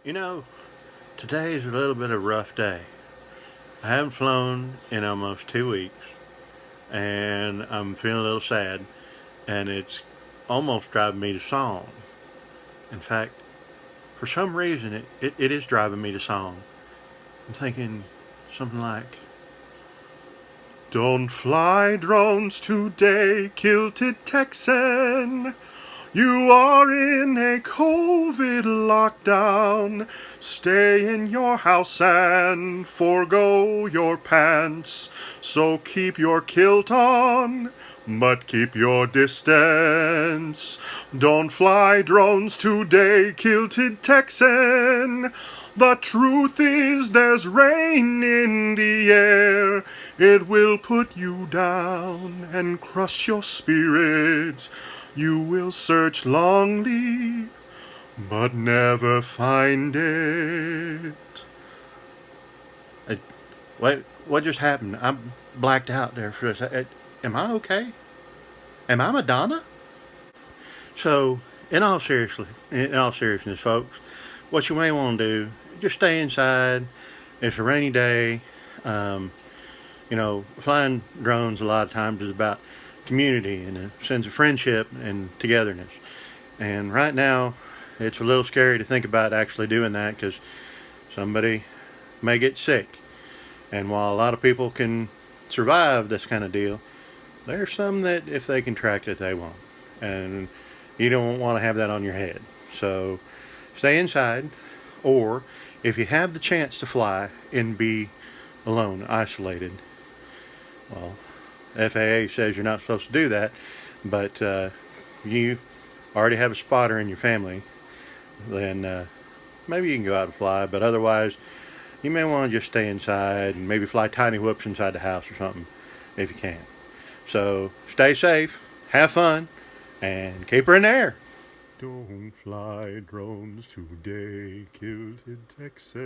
You know, today is a little bit of a rough day. I haven't flown in almost 2 weeks, and I'm feeling a little sad, and it's almost driving me to song. In fact, for some reason, it is driving me to song. I'm thinking something like, "Don't fly drones today, kilted Texan. You are in a COVID lockdown. Stay in your house and forgo your pants. So keep your kilt on, but keep your distance. Don't fly drones today, kilted Texan. The truth is there's rain in the air. It will put you down and crush your spirits. You will search longly, but never find it." Wait, what just happened? I'm blacked out there for a second. Am I okay? Am I Madonna? So, in all seriousness, folks, what you may want to do, just stay inside. It's a rainy day. Flying drones a lot of times is about community and a sense of friendship and togetherness. And right now, it's a little scary to think about actually doing that because somebody may get sick. And while a lot of people can survive this kind of deal, there's some that if they contract it, they won't. And you don't want to have that on your head. So stay inside, or if you have the chance to fly and be alone, isolated, well, FAA says you're not supposed to do that, but you already have a spotter in your family, then maybe you can go out and fly. But otherwise, you may want to just stay inside and maybe fly tiny whoops inside the house or something if you can. So stay safe, have fun, and keep her in the air. Don't fly drones today, kilted Texan.